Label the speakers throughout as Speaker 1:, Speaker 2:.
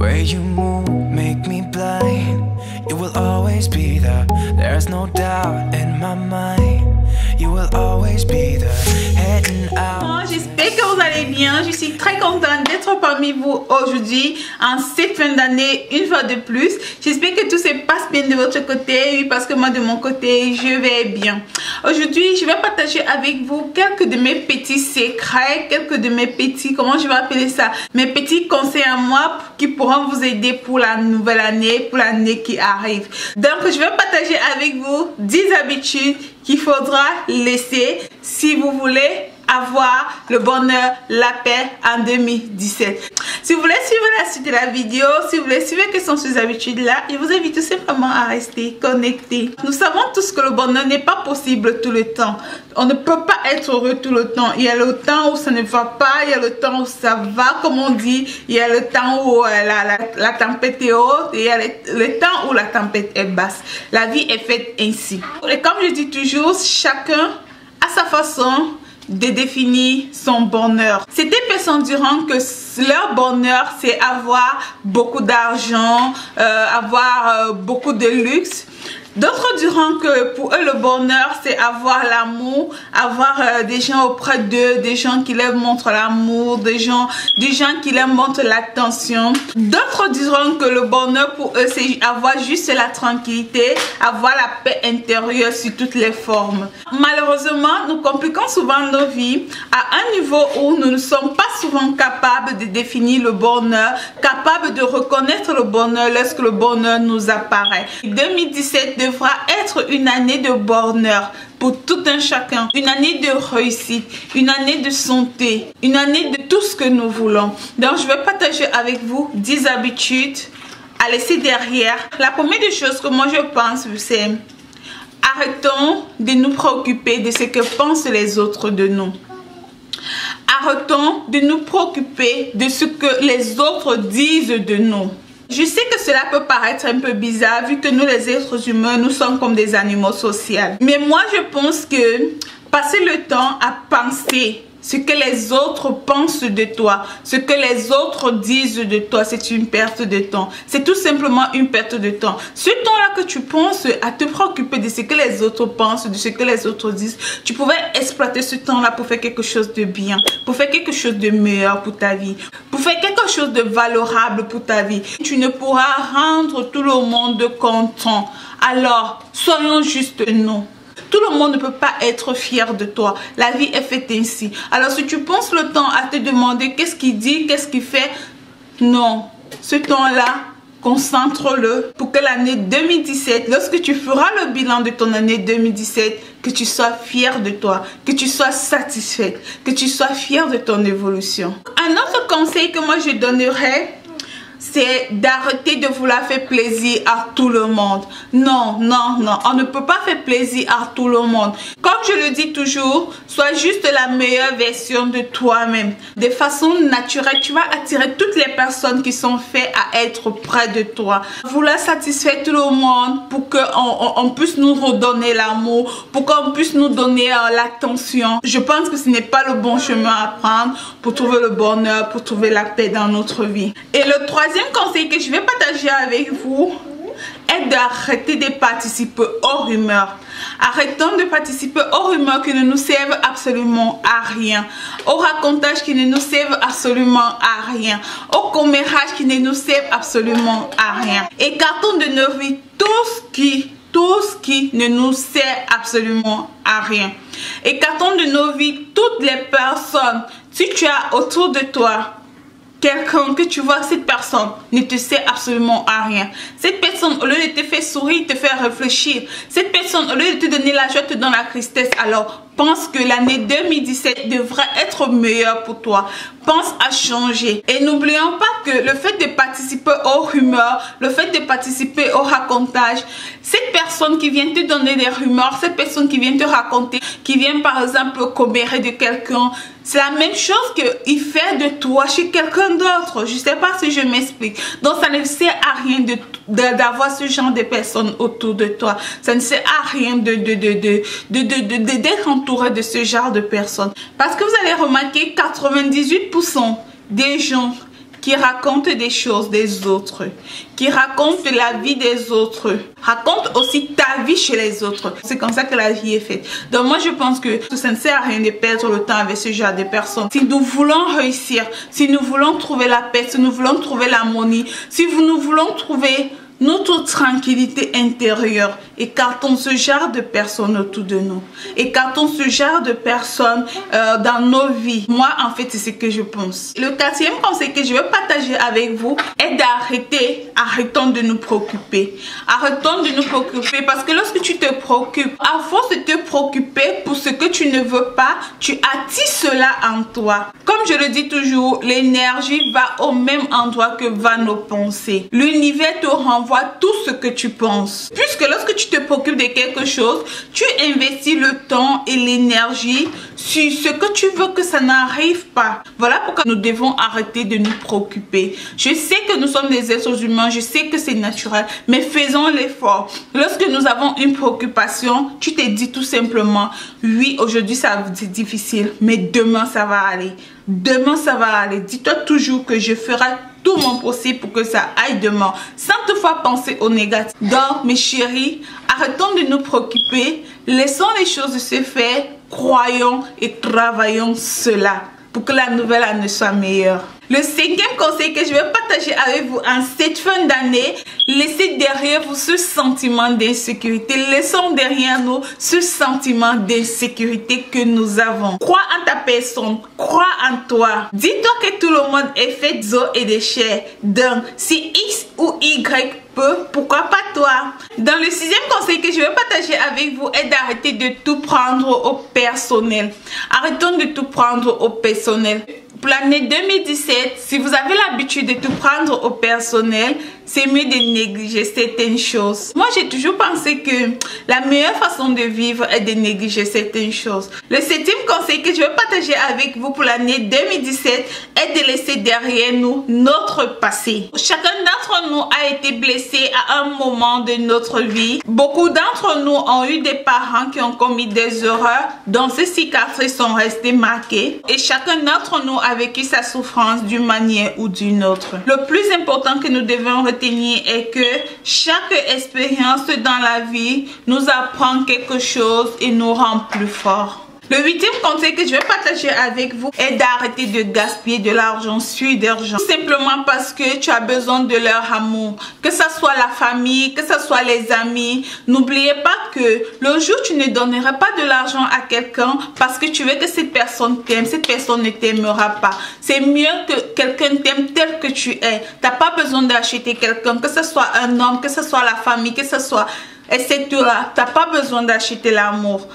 Speaker 1: way you move make me blind. You will always be there. There's no doubt in my mind. You will always be there. Heading out.
Speaker 2: J'espère que vous allez bien. Je suis très contente d'être parmi vous aujourd'hui en cette fin d'année une fois de plus. J'espère que tout se passe bien de votre côté. Oui, parce que moi de mon côté je vais bien. Aujourd'hui je vais partager avec vous quelques de mes petits secrets, quelques de mes petits, comment je vais appeler ça, mes petits conseils à moi qui pourront vous aider pour la nouvelle année, pour l'année qui arrive. Donc je vais partager avec vous 10 habitudes qu'il faudra laisser si vous voulez avoir le bonheur, la paix en 2017. Si vous voulez suivre la suite de la vidéo, si vous voulez suivre quelles sont ces habitudes-là, je vous invite tout simplement à rester connecté. Nous savons tous que le bonheur n'est pas possible tout le temps. On ne peut pas être heureux tout le temps. Il y a le temps où ça ne va pas, il y a le temps où ça va, comme on dit. Il y a le temps où la tempête est haute et il y a le temps où la tempête est basse. La vie est faite ainsi. Et comme je dis toujours, chacun a sa façon de définir son bonheur. Certaines personnes diront que leur bonheur c'est avoir beaucoup d'argent, avoir beaucoup de luxe. D'autres diront que pour eux le bonheur c'est avoir l'amour, avoir des gens auprès d'eux, des gens qui leur montrent l'amour, des gens qui leur montrent l'attention. D'autres diront que le bonheur pour eux c'est avoir juste la tranquillité, avoir la paix intérieure sous toutes les formes. Malheureusement, nous compliquons souvent nos vies à un niveau où nous ne sommes pas souvent capables de définir le bonheur, capables de reconnaître le bonheur lorsque le bonheur nous apparaît. 2017 devra être une année de bonheur pour tout un chacun, une année de réussite, une année de santé, une année de tout ce que nous voulons. Donc je vais partager avec vous 10 habitudes à laisser derrière. La première des choses que moi je pense, c'est arrêtons de nous préoccuper de ce que pensent les autres de nous. Arrêtons de nous préoccuper de ce que les autres disent de nous. Je sais que cela peut paraître un peu bizarre vu que nous les êtres humains, nous sommes comme des animaux sociaux. Mais moi je pense que passer le temps à penser ce que les autres pensent de toi, ce que les autres disent de toi, c'est une perte de temps. C'est tout simplement une perte de temps. Ce temps-là que tu penses à te préoccuper de ce que les autres pensent, de ce que les autres disent, tu pouvais exploiter ce temps-là pour faire quelque chose de bien, pour faire quelque chose de meilleur pour ta vie, pour faire quelque chose de valorable pour ta vie. Tu ne pourras rendre tout le monde content. Alors, soyons juste nous. Tout le monde ne peut pas être fier de toi. La vie est faite ainsi. Alors si tu penses le temps à te demander qu'est-ce qu'il dit, qu'est-ce qu'il fait, non. Ce temps-là, concentre-le pour que l'année 2017, lorsque tu feras le bilan de ton année 2017, que tu sois fier de toi, que tu sois satisfaite, que tu sois fier de ton évolution. Un autre conseil que moi je donnerais, c'est d'arrêter de vouloir faire plaisir à tout le monde. Non, non, non. On ne peut pas faire plaisir à tout le monde. Comme je le dis toujours, sois juste la meilleure version de toi-même. De façon naturelle, tu vas attirer toutes les personnes qui sont faites à être près de toi. Vouloir satisfaire tout le monde pour qu'on puisse nous redonner l'amour, pour qu'on puisse nous donner l'attention. Je pense que ce n'est pas le bon chemin à prendre pour trouver le bonheur, pour trouver la paix dans notre vie. Et le troisième conseil que je vais partager avec vous est d'arrêter de participer aux rumeurs. Arrêtons de participer aux rumeurs qui ne nous servent absolument à rien, aux racontages qui ne nous servent absolument à rien, aux commérages qui ne nous servent absolument à rien. Écartons de nos vies tout ce qui ne nous sert absolument à rien. Écartons de nos vies toutes les personnes. Si tu as autour de toi quelqu'un que tu vois, cette personne ne te sert absolument à rien. Cette personne, au lieu de te faire sourire, te faire réfléchir. Cette personne, au lieu de te donner la joie, te donne la tristesse. Alors, pense que l'année 2017 devrait être meilleure pour toi. Pense à changer. Et n'oublions pas que le fait de participer aux rumeurs, le fait de participer au racontage, cette personne qui vient te donner des rumeurs, cette personne qui vient te raconter, qui vient par exemple commérer de quelqu'un, c'est la même chose qu'il fait de toi chez quelqu'un d'autre. Je ne sais pas si je m'explique. Donc ça ne sert à rien d'avoir ce genre de personnes autour de toi. Ça ne sert à rien d'être entouré de ce genre de personnes. Parce que vous allez remarquer 98% des gens qui raconte des choses des autres, qui raconte la vie des autres, raconte aussi ta vie chez les autres. C'est comme ça que la vie est faite. Donc moi je pense que ça ne sert à rien de perdre le temps avec ce genre de personnes. Si nous voulons réussir, si nous voulons trouver la paix, si nous voulons trouver l'harmonie, si nous voulons trouver notre tranquillité intérieure, écartons ce genre de personnes autour de nous, écartons ce genre de personnes dans nos vies. Moi en fait c'est ce que je pense. Le 4e conseil que je veux partager avec vous est arrêtons de nous préoccuper, arrêtons de nous préoccuper, parce que lorsque tu te préoccupes, à force de te préoccuper pour ce que tu ne veux pas, tu attires cela en toi. Comme je le dis toujours, l'énergie va au même endroit que vont nos pensées. L'univers te renvoie tout ce que tu penses. Puisque lorsque tu te préoccupes de quelque chose, tu investis le temps et l'énergie sur ce que tu veux que ça n'arrive pas. Voilà pourquoi nous devons arrêter de nous préoccuper. Je sais que nous sommes des êtres humains, je sais que c'est naturel, mais faisons l'effort. Lorsque nous avons une préoccupation, tu te dis tout simplement, oui, aujourd'hui c'est difficile, mais demain ça va aller. Demain ça va aller. Dis-toi toujours que je ferai tout mon possible pour que ça aille demain, sans toutefois penser au négatif. Donc mes chéris, arrêtons de nous préoccuper, laissons les choses se faire, croyons et travaillons cela pour que la nouvelle année soit meilleure. Le 5e conseil que je vais partager avec vous en cette fin d'année, laissez derrière vous ce sentiment d'insécurité. Laissons derrière nous ce sentiment d'insécurité que nous avons. Crois en ta personne, crois en toi. Dis-toi que tout le monde est fait d'eau et de chair. Donc, si X ou Y peut, pourquoi pas toi? Dans le 6e conseil que je vais partager avec vous est d'arrêter de tout prendre au personnel. Arrêtons de tout prendre au personnel. Pour l'année 2017, si vous avez l'habitude de tout prendre au personnel, c'est mieux de négliger certaines choses. Moi, j'ai toujours pensé que la meilleure façon de vivre est de négliger certaines choses. Le 7e conseil que je vais partager avec vous pour l'année 2017 est de laisser derrière nous notre passé. Chacun d'entre nous a été blessé à un moment de notre vie. Beaucoup d'entre nous ont eu des parents qui ont commis des erreurs dont ces cicatrices sont restées marquées. Et chacun d'entre nous a vécu sa souffrance d'une manière ou d'une autre. Le plus important que nous devons retenir est que chaque expérience dans la vie nous apprend quelque chose et nous rend plus forts. Le 8e conseil que je vais partager avec vous est d'arrêter de gaspiller de l'argent sur des gens. Tout simplement parce que tu as besoin de leur amour. Que ce soit la famille, que ce soit les amis. N'oubliez pas que le jour où tu ne donneras pas de l'argent à quelqu'un parce que tu veux que cette personne t'aime, cette personne ne t'aimera pas. C'est mieux que quelqu'un t'aime tel que tu es. Tu n'as pas besoin d'acheter quelqu'un, que ce soit un homme, que ce soit la famille, que ce soit etc. Tu n'as pas besoin d'acheter l'amour.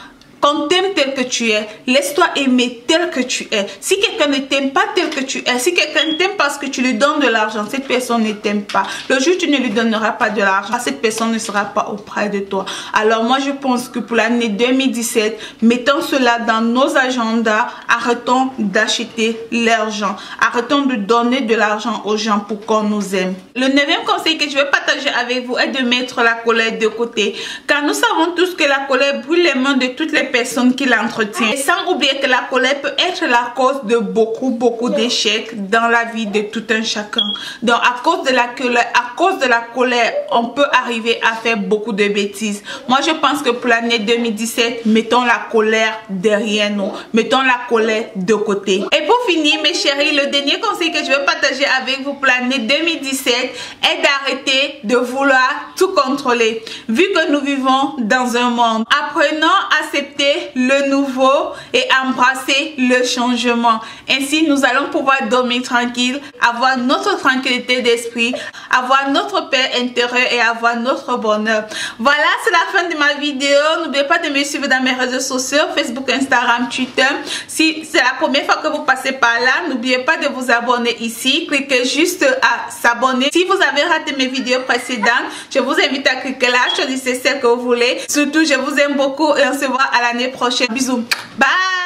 Speaker 2: Qu'on t'aime tel que tu es, laisse-toi aimer tel que tu es. Si quelqu'un ne t'aime pas tel que tu es, si quelqu'un t'aime parce que tu lui donnes de l'argent, cette personne ne t'aime pas. Le jour où tu ne lui donneras pas de l'argent, cette personne ne sera pas auprès de toi. Alors moi je pense que pour l'année 2017, mettons cela dans nos agendas, arrêtons d'acheter l'argent. Arrêtons de donner de l'argent aux gens pour qu'on nous aime. Le 9e conseil que je vais partager avec vous est de mettre la colère de côté. Car nous savons tous que la colère brûle les mains de toutes les personnes qui l'entretiennent. Et sans oublier que la colère peut être la cause de beaucoup d'échecs dans la vie de tout un chacun. Donc à cause de la colère, on peut arriver à faire beaucoup de bêtises. Moi je pense que pour l'année 2017, mettons la colère derrière nous. Mettons la colère de côté. Et pour finir mes chéris, le dernier conseil que je veux partager avec vous pour l'année 2017 est d'arrêter de vouloir tout contrôler. Vu que nous vivons dans un monde, apprenons à accepter le nouveau et embrasser le changement. Ainsi, nous allons pouvoir dormir tranquille, avoir notre tranquillité d'esprit, avoir notre paix intérieure et avoir notre bonheur. Voilà, c'est la fin de ma vidéo. N'oubliez pas de me suivre dans mes réseaux sociaux, Facebook, Instagram, Twitter. Si c'est la première fois que vous passez par là, n'oubliez pas de vous abonner ici. Cliquez juste à s'abonner. Si vous avez raté mes vidéos précédentes, je vous invite à cliquer là, choisissez celle que vous voulez. Surtout, je vous aime beaucoup et on se voit à l'année prochaine. Bisous. Bye.